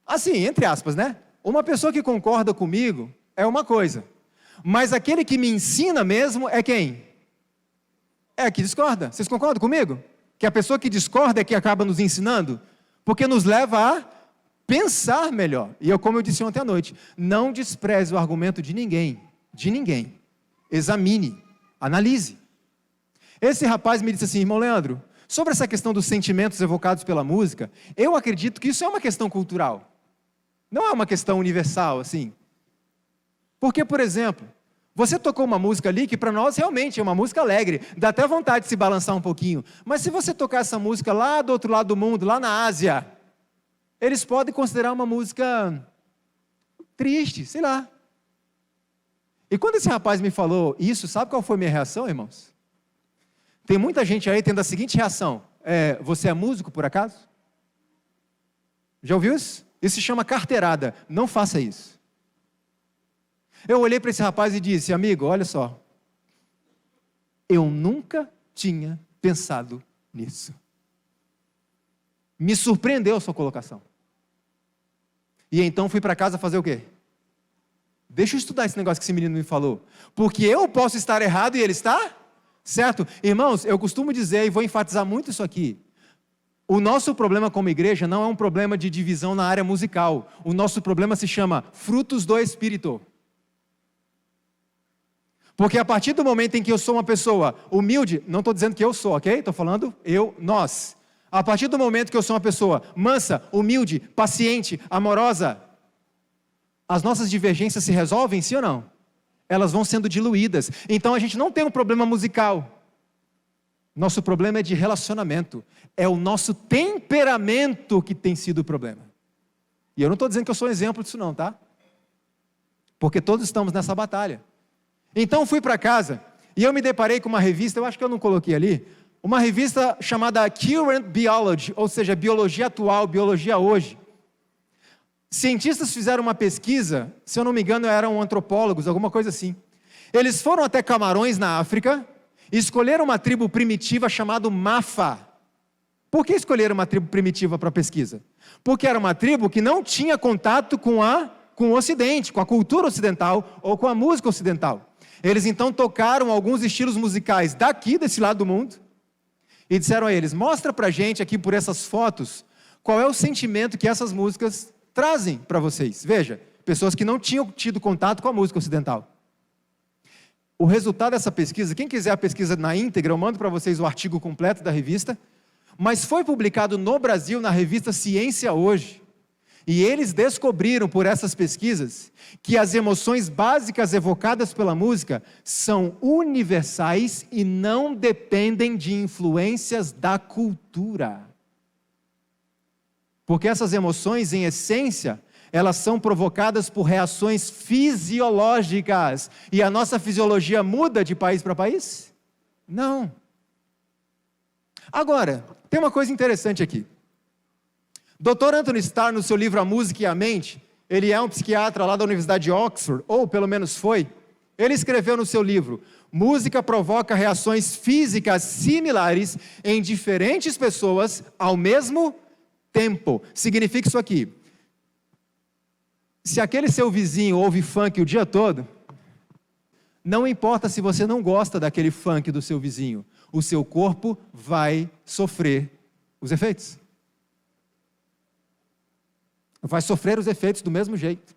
assim, entre aspas, né? Uma pessoa que concorda comigo é uma coisa, mas aquele que me ensina mesmo é quem? É a que discorda. Vocês concordam comigo? Que a pessoa que discorda é que acaba nos ensinando? Porque nos leva a pensar melhor. E como eu disse ontem à noite, não despreze o argumento de ninguém. De ninguém. Examine, analise. Esse rapaz me disse assim: irmão Leandro, sobre essa questão dos sentimentos evocados pela música, eu acredito que isso é uma questão cultural. Não é uma questão universal, assim. Porque, por exemplo, você tocou uma música ali que para nós realmente é uma música alegre, dá até vontade de se balançar um pouquinho. Mas se você tocar essa música lá do outro lado do mundo, lá na Ásia, eles podem considerar uma música triste, sei lá. E quando esse rapaz me falou isso, sabe qual foi a minha reação, irmãos? Tem muita gente aí tendo a seguinte reação: você é músico por acaso? Já ouviu isso? Isso se chama carteirada, não faça isso. Eu olhei para esse rapaz e disse: amigo, olha só, eu nunca tinha pensado nisso. Me surpreendeu a sua colocação. E então fui para casa fazer o quê? Deixa eu estudar esse negócio que esse menino me falou. Porque eu posso estar errado e ele está certo. Irmãos, eu costumo dizer, e vou enfatizar muito isso aqui: o nosso problema como igreja não é um problema de divisão na área musical. O nosso problema se chama frutos do Espírito. Porque a partir do momento em que eu sou uma pessoa humilde, não estou dizendo que eu sou, ok? Estou falando nós. A partir do momento que eu sou uma pessoa mansa, humilde, paciente, amorosa, as nossas divergências se resolvem, sim ou não? Elas vão sendo diluídas. Então a gente não tem um problema musical. Nosso problema é de relacionamento. É o nosso temperamento que tem sido o problema. E eu não estou dizendo que eu sou um exemplo disso não, tá? Porque todos estamos nessa batalha. Então fui para casa e eu me deparei com uma revista, eu acho que eu não coloquei ali, uma revista chamada Current Biology, ou seja, Biologia Atual, Biologia Hoje. Cientistas fizeram uma pesquisa, se eu não me engano eram antropólogos, alguma coisa assim. Eles foram até Camarões, na África, e escolheram uma tribo primitiva chamada Mafa. Por que escolheram uma tribo primitiva para a pesquisa? Porque era uma tribo que não tinha contato com o Ocidente, com a cultura ocidental ou com a música ocidental. Eles então tocaram alguns estilos musicais daqui, desse lado do mundo, e disseram a eles: mostra pra gente aqui por essas fotos, qual é o sentimento que essas músicas trazem para vocês. Veja, pessoas que não tinham tido contato com a música ocidental. O resultado dessa pesquisa, quem quiser a pesquisa na íntegra, eu mando para vocês o artigo completo da revista, mas foi publicado no Brasil na revista Ciência Hoje. E eles descobriram por essas pesquisas que as emoções básicas evocadas pela música são universais e não dependem de influências da cultura. Porque essas emoções, em essência, elas são provocadas por reações fisiológicas. E a nossa fisiologia muda de país para país? Não. Agora, tem uma coisa interessante aqui. Dr. Anthony Starr, no seu livro A Música e a Mente, ele é um psiquiatra lá da Universidade de Oxford, ou pelo menos foi, ele escreveu no seu livro: música provoca reações físicas similares em diferentes pessoas ao mesmo tempo. Significa isso aqui: se aquele seu vizinho ouve funk o dia todo, não importa se você não gosta daquele funk do seu vizinho, o seu corpo vai sofrer os efeitos. Vai sofrer os efeitos do mesmo jeito.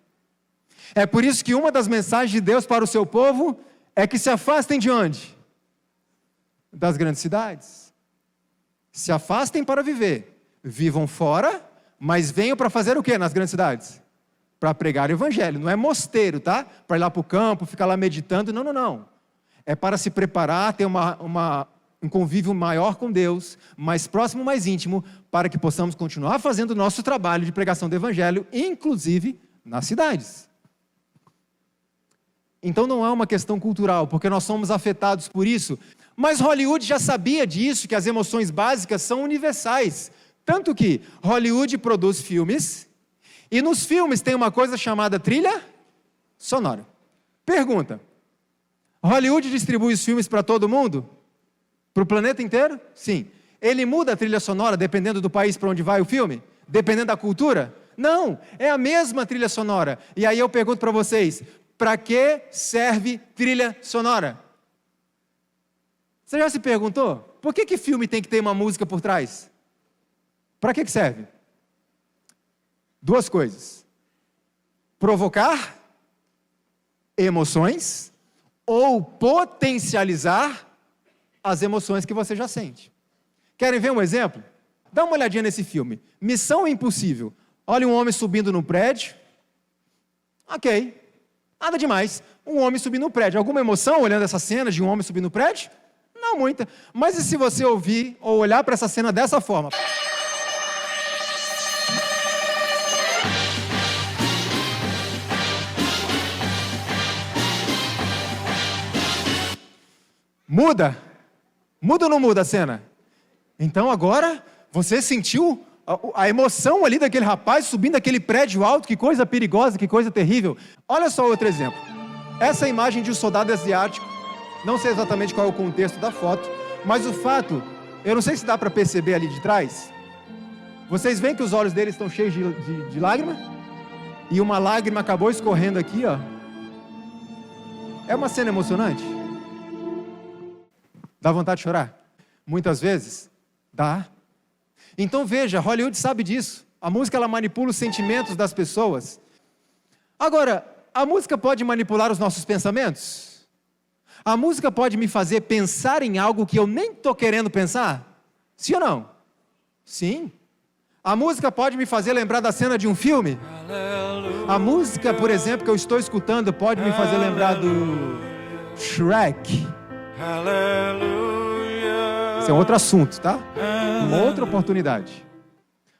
É por isso que uma das mensagens de Deus para o seu povo é que se afastem de onde? Das grandes cidades. Se afastem para viver, vivam fora, mas venham para fazer o quê nas grandes cidades? Para pregar o evangelho. Não é mosteiro, tá? Para ir lá para o campo, ficar lá meditando. Não, não, não. É para se preparar, ter um convívio maior com Deus, mais próximo, mais íntimo, para que possamos continuar fazendo o nosso trabalho de pregação do evangelho, inclusive nas cidades. Então não é uma questão cultural, porque nós somos afetados por isso. Mas Hollywood já sabia disso, que as emoções básicas são universais. Tanto que Hollywood produz filmes, e nos filmes tem uma coisa chamada trilha sonora. Pergunta: Hollywood distribui os filmes para todo mundo? Para o planeta inteiro? Sim. Ele muda a trilha sonora dependendo do país para onde vai o filme? Dependendo da cultura? Não, é a mesma trilha sonora. E aí eu pergunto para vocês, para que serve trilha sonora? Você já se perguntou? Por que filme tem que ter uma música por trás? Para que serve? Duas coisas: provocar emoções ou potencializar as emoções que você já sente. Querem ver um exemplo? Dá uma olhadinha nesse filme. Missão Impossível. Olha um homem subindo no prédio. Ok, nada demais. Um homem subindo no prédio. Alguma emoção olhando essa cena de um homem subindo no prédio? Não muita. Mas e se você ouvir ou olhar para essa cena dessa forma? Muda? Muda ou não muda a cena? Então agora você sentiu a emoção ali daquele rapaz subindo aquele prédio alto, que coisa perigosa, que coisa terrível. Olha só outro exemplo. Essa imagem de um soldado asiático, não sei exatamente qual é o contexto da foto, mas o fato, eu não sei se dá para perceber ali de trás. Vocês veem que os olhos dele estão cheios de lágrima? E uma lágrima acabou escorrendo aqui, ó. É uma cena emocionante? Dá vontade de chorar? Muitas vezes, dá. Então veja, Hollywood sabe disso. A música, ela manipula os sentimentos das pessoas. Agora, a música pode manipular os nossos pensamentos? A música pode me fazer pensar em algo que eu nem estou querendo pensar? Sim ou não? Sim. A música pode me fazer lembrar da cena de um filme? A música, por exemplo, que eu estou escutando pode me fazer lembrar do Shrek. Esse é outro assunto, tá? Uma outra oportunidade.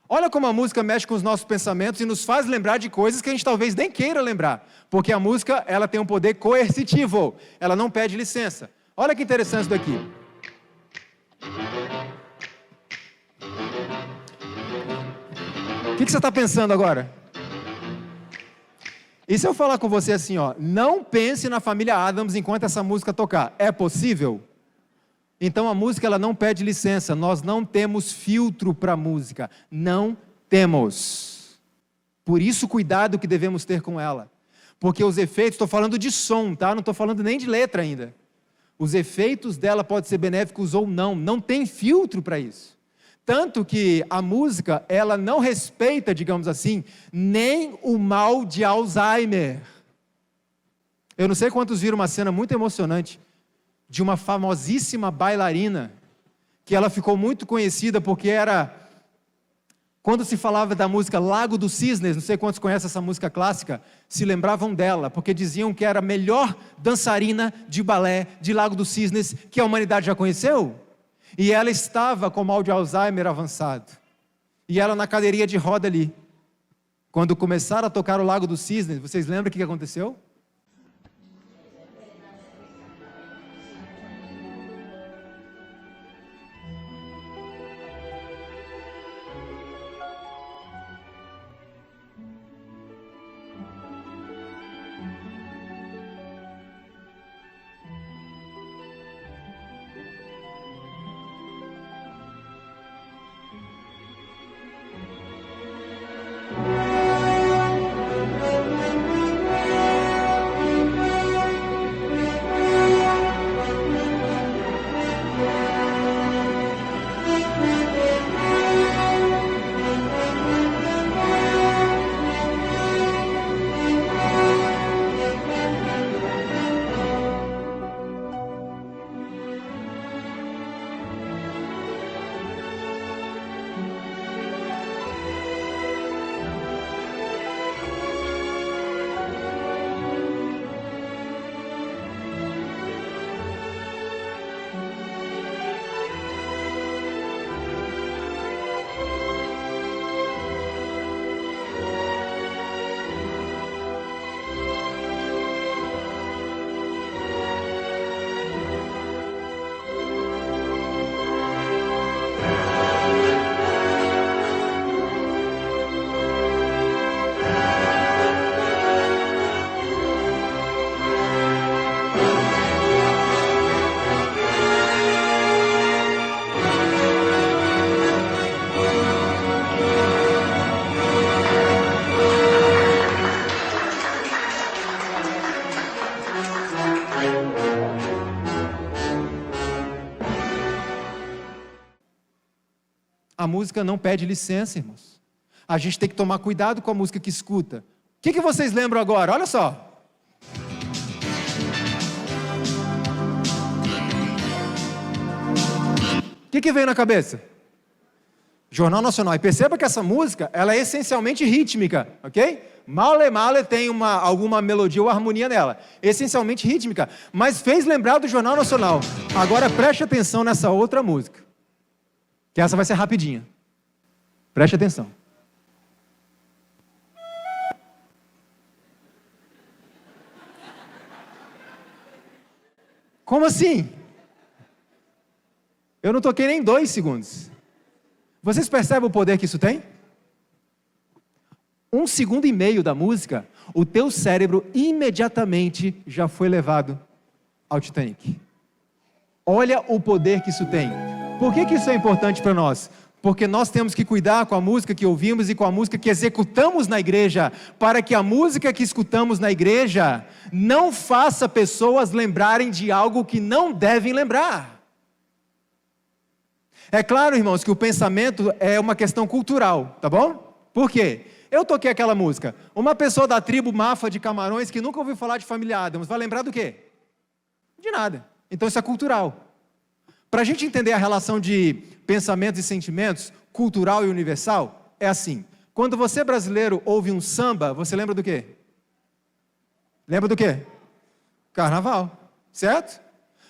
Olha como a música mexe com os nossos pensamentos e nos faz lembrar de coisas que a gente talvez nem queira lembrar. Porque a música, ela tem um poder coercitivo. Ela não pede licença. Olha que interessante isso daqui. O que você está pensando agora? E se eu falar com você assim, ó, não pense na família Addams enquanto essa música tocar. É possível? Então a música, ela não pede licença. Nós não temos filtro para a música. Não temos. Por isso, cuidado que devemos ter com ela. Porque os efeitos, estou falando de som, tá? Não estou falando nem de letra ainda. Os efeitos dela podem ser benéficos ou não. Não tem filtro para isso. Tanto que a música, ela não respeita, digamos assim, nem o mal de Alzheimer. Eu não sei quantos viram uma cena muito emocionante de uma famosíssima bailarina, que ela ficou muito conhecida porque era, quando se falava da música Lago dos Cisnes, não sei quantos conhecem essa música clássica, se lembravam dela, porque diziam que era a melhor dançarina de balé de Lago dos Cisnes que a humanidade já conheceu. E ela estava com mal de Alzheimer avançado. E ela na cadeirinha de roda ali. Quando começaram a tocar o Lago dos Cisnes, vocês lembram o que aconteceu? A música não pede licença, irmãos. A gente tem que tomar cuidado com a música que escuta. O que vocês lembram agora? Olha só. O que veio na cabeça? Jornal Nacional. E perceba que essa música, ela é essencialmente rítmica, ok? Male Male tem alguma melodia ou harmonia nela. Essencialmente rítmica. Mas fez lembrar do Jornal Nacional. Agora preste atenção nessa outra música. Que essa vai ser rapidinha. Preste atenção. Como assim? Eu não toquei nem 2 segundos. Vocês percebem o poder que isso tem? 1,5 segundos da música, o teu cérebro imediatamente já foi levado ao Titanic. Olha o poder que isso tem. Por que isso é importante para nós? Porque nós temos que cuidar com a música que ouvimos e com a música que executamos na igreja, para que a música que escutamos na igreja não faça pessoas lembrarem de algo que não devem lembrar. É claro, irmãos, que o pensamento é uma questão cultural, tá bom? Por quê? Eu toquei aquela música. Uma pessoa da tribo Mafa de Camarões que nunca ouviu falar de Família Addams, vai lembrar do quê? De nada. Então isso é cultural. Para a gente entender a relação de pensamentos e sentimentos, cultural e universal, é assim. Quando você brasileiro ouve um samba, você lembra do quê? Lembra do quê? Carnaval, certo?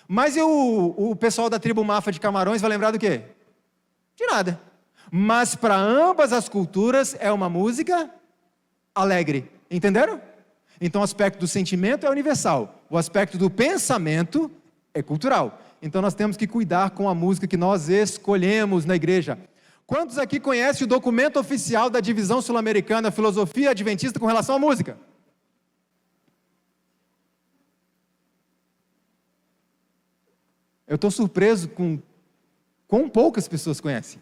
Mas e o pessoal da tribo Mafa de Camarões vai lembrar do quê? De nada. Mas para ambas as culturas é uma música alegre. Entenderam? Então o aspecto do sentimento é universal. O aspecto do pensamento é cultural. Então nós temos que cuidar com a música que nós escolhemos na igreja. Quantos aqui conhecem o documento oficial da Divisão Sul-Americana Filosofia Adventista com relação à música? Eu estou surpreso com quão poucas pessoas conhecem.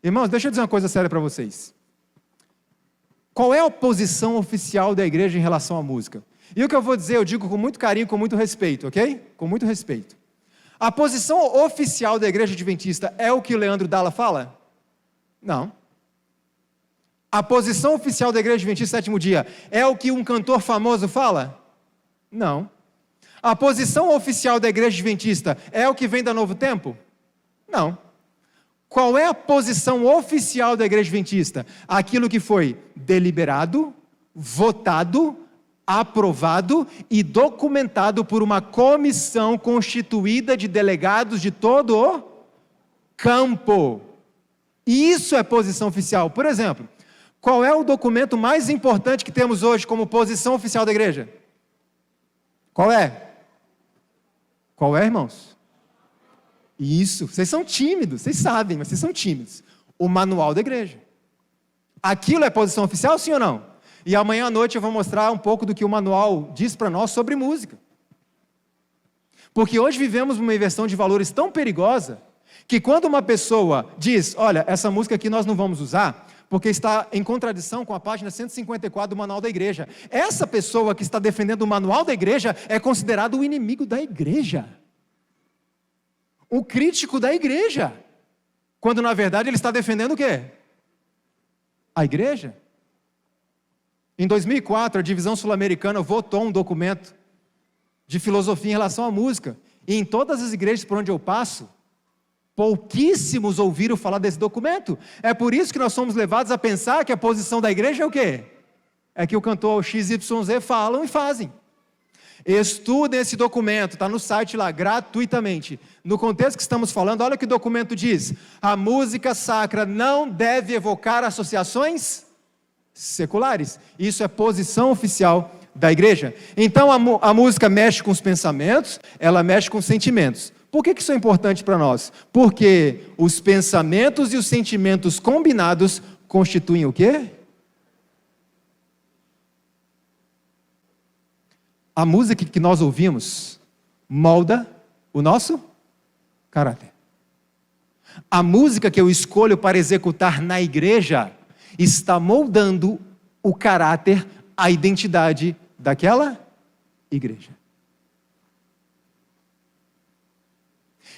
Irmãos, deixa eu dizer uma coisa séria para vocês. Qual é a posição oficial da igreja em relação à música? E o que eu vou dizer, eu digo com muito carinho, com muito respeito, ok? Com muito respeito. A posição oficial da igreja adventista é o que o Leandro Dalla fala? Não. A posição oficial da igreja adventista sétimo dia é o que um cantor famoso fala? Não. A posição oficial da igreja adventista é o que vem da Novo Tempo? Não. Qual é a posição oficial da igreja adventista? Aquilo que foi deliberado, votado, aprovado e documentado por uma comissão constituída de delegados de todo o campo. Isso é posição oficial. Por exemplo, qual é o documento mais importante que temos hoje como posição oficial da igreja? Qual é? Qual é, irmãos? Isso, vocês são tímidos, vocês sabem, mas vocês são tímidos. O manual da igreja. Aquilo é posição oficial, sim ou não? E amanhã à noite eu vou mostrar um pouco do que o manual diz para nós sobre música. Porque hoje vivemos uma inversão de valores tão perigosa, que quando uma pessoa diz, olha, essa música aqui nós não vamos usar, porque está em contradição com a página 154 do manual da igreja. Essa pessoa que está defendendo o manual da igreja é considerado o inimigo da igreja. O crítico da igreja. Quando na verdade ele está defendendo o quê? A igreja. Em 2004, a Divisão Sul-Americana votou um documento de filosofia em relação à música. E em todas as igrejas por onde eu passo, pouquíssimos ouviram falar desse documento. É por isso que nós somos levados a pensar que a posição da igreja é o quê? É que o cantor XYZ falam e fazem. Estudem esse documento, está no site lá, gratuitamente. No contexto que estamos falando, olha o que o documento diz. A música sacra não deve evocar associações seculares. Isso é posição oficial da igreja. Então a música mexe com os pensamentos, ela mexe com os sentimentos. Por que isso é importante para nós? Porque os pensamentos e os sentimentos combinados constituem o quê? A música que nós ouvimos molda o nosso caráter. A música que eu escolho para executar na igreja está moldando o caráter, a identidade daquela igreja.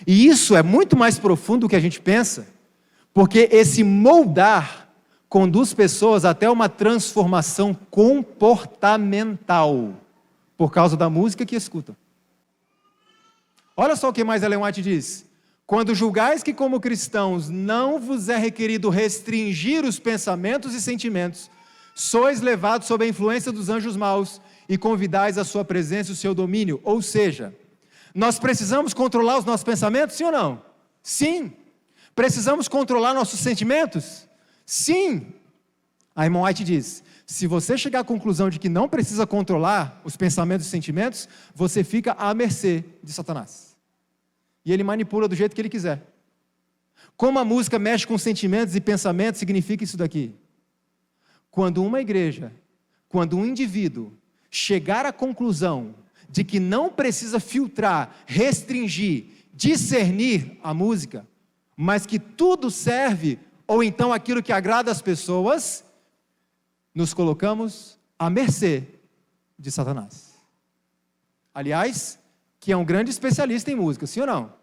E isso é muito mais profundo do que a gente pensa, Porque esse moldar conduz pessoas até uma transformação comportamental, por causa da música que escutam. Olha só o que mais Ellen White diz. Quando julgais que como cristãos não vos é requerido restringir os pensamentos e sentimentos, sois levados sob a influência dos anjos maus e convidais a sua presença e o seu domínio. Ou seja, nós precisamos controlar os nossos pensamentos, sim ou não? Sim. Precisamos controlar nossos sentimentos? Sim. A Ellen White diz, se você chegar à conclusão de que não precisa controlar os pensamentos e sentimentos, você fica à mercê de Satanás. E ele manipula do jeito que ele quiser. Como a música mexe com sentimentos e pensamentos, significa isso daqui. Quando uma igreja, quando um indivíduo chegar à conclusão de que não precisa filtrar, restringir, discernir a música, mas que tudo serve, ou então aquilo que agrada as pessoas, nos colocamos à mercê de Satanás. Aliás, que é um grande especialista em música, sim ou não?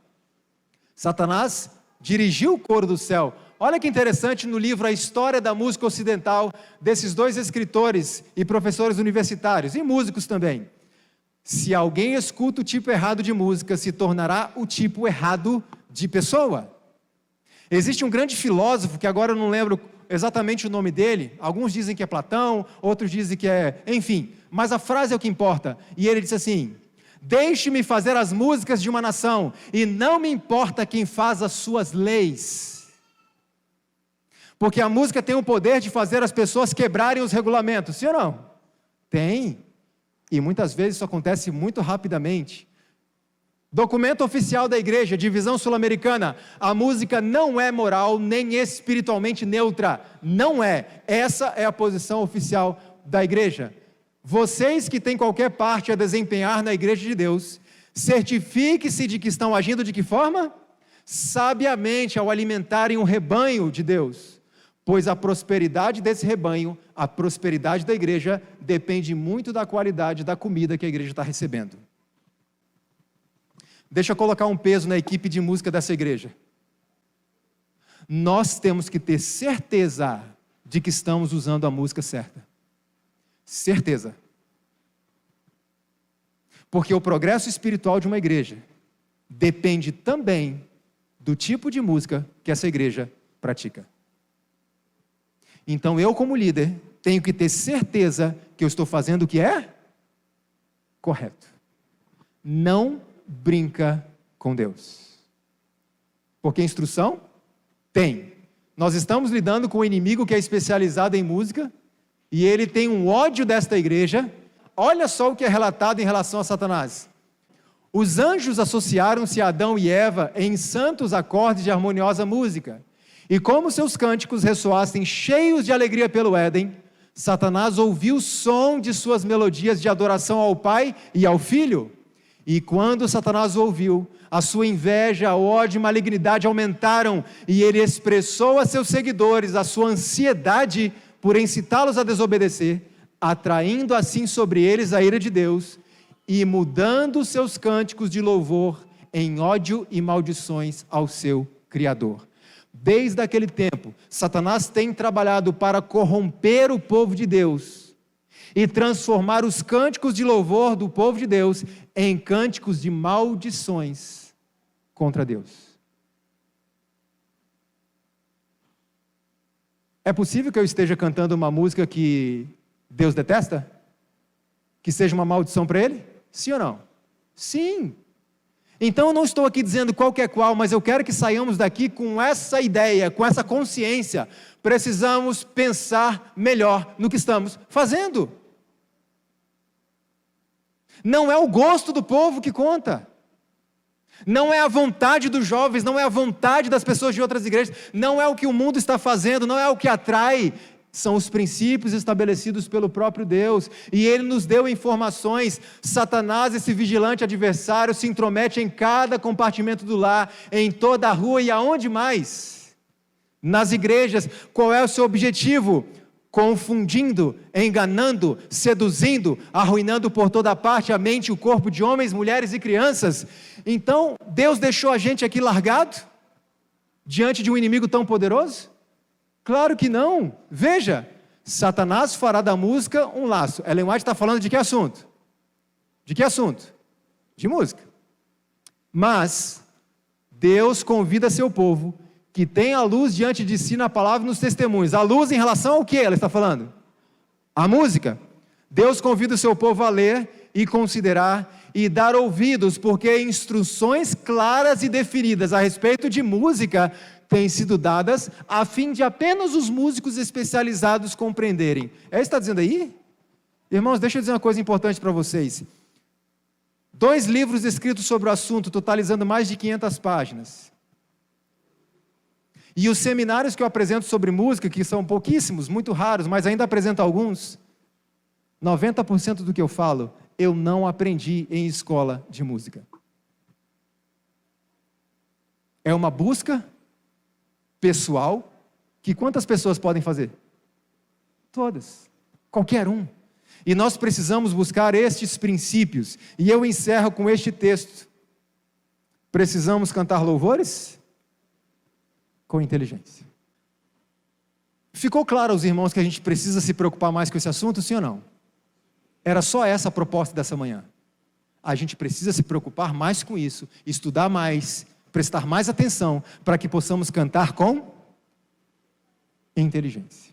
Satanás dirigiu o coro do céu. Olha que interessante no livro A História da Música Ocidental, desses dois escritores e professores universitários, e músicos também. Se alguém escuta o tipo errado de música, se tornará o tipo errado de pessoa. Existe um grande filósofo, que agora eu não lembro exatamente o nome dele, alguns dizem que é Platão, outros dizem que é, enfim, mas a frase é o que importa, e ele disse assim: deixe-me fazer as músicas de uma nação, e não me importa quem faz as suas leis. Porque a música tem o poder de fazer as pessoas quebrarem os regulamentos, sim ou não? Tem. E muitas vezes isso acontece muito rapidamente. Documento oficial da igreja, divisão sul-americana: a música não é moral nem espiritualmente neutra. Não é. Essa é a posição oficial da igreja. Vocês que têm qualquer parte a desempenhar na igreja de Deus, certifique-se de que estão agindo de que forma? Sabiamente, ao alimentarem um rebanho de Deus, pois a prosperidade desse rebanho, a prosperidade da igreja, depende muito da qualidade da comida que a igreja está recebendo. Deixa eu colocar um peso na equipe de música dessa igreja. Nós temos que ter certeza de que estamos usando a música certa. Certeza. Porque o progresso espiritual de uma igreja depende também do tipo de música que essa igreja pratica. Então eu, como líder, tenho que ter certeza que eu estou fazendo o que é correto. Não brinca com Deus. Porque instrução? Tem. Nós estamos lidando com um inimigo que é especializado em música, e ele tem um ódio desta igreja. Olha só o que é relatado em relação a Satanás. Os anjos associaram-se a Adão e Eva em santos acordes de harmoniosa música. E como seus cânticos ressoassem cheios de alegria pelo Éden, Satanás ouviu o som de suas melodias de adoração ao Pai e ao Filho. E quando Satanás o ouviu, a sua inveja, ódio e malignidade aumentaram, e ele expressou a seus seguidores a sua ansiedade por incitá-los a desobedecer, atraindo assim sobre eles a ira de Deus, e mudando seus cânticos de louvor em ódio e maldições ao seu Criador. Desde aquele tempo, Satanás tem trabalhado para corromper o povo de Deus e transformar os cânticos de louvor do povo de Deus em cânticos de maldições contra Deus. É possível que eu esteja cantando uma música que Deus detesta? Que seja uma maldição para Ele? Sim ou não? Sim. Então eu não estou aqui dizendo qual que é qual, mas eu quero que saiamos daqui com essa ideia, com essa consciência. Precisamos pensar melhor no que estamos fazendo. Não é o gosto do povo que conta. Não é a vontade dos jovens, não é a vontade das pessoas de outras igrejas, não é o que o mundo está fazendo, não é o que atrai, são os princípios estabelecidos pelo próprio Deus, e Ele nos deu informações. Satanás, esse vigilante adversário, se intromete em cada compartimento do lar, em toda a rua e aonde mais? Nas igrejas. Qual é o seu objetivo? Confundindo, enganando, seduzindo, arruinando por toda parte a mente e o corpo de homens, mulheres e crianças. Então, Deus deixou a gente aqui largado? diante de um inimigo tão poderoso? Claro que não. Veja, Satanás fará da música um laço. Ellen White está falando de que assunto? De que assunto? De música. Mas Deus convida seu povo que tem a luz diante de si na palavra e nos testemunhos. A luz em relação ao que ela está falando? A música. Deus convida o seu povo a ler e considerar e dar ouvidos, porque instruções claras e definidas a respeito de música têm sido dadas a fim de apenas os músicos especializados compreenderem. É isso que está dizendo aí? Irmãos, deixa eu dizer uma coisa importante para vocês. 2 livros escritos sobre o assunto, totalizando mais de 500 páginas. E os seminários que eu apresento sobre música, que são pouquíssimos, muito raros, mas ainda apresento alguns, 90% do que eu falo, eu não aprendi em escola de música. É uma busca pessoal, que quantas pessoas podem fazer? Todas. Qualquer um. E nós precisamos buscar estes princípios. E eu encerro com este texto. Precisamos cantar louvores? Com inteligência. Ficou claro aos irmãos que a gente precisa se preocupar mais com esse assunto, sim ou não? Era só essa a proposta dessa manhã. A gente precisa se preocupar mais com isso, estudar mais, prestar mais atenção, para que possamos cantar com inteligência.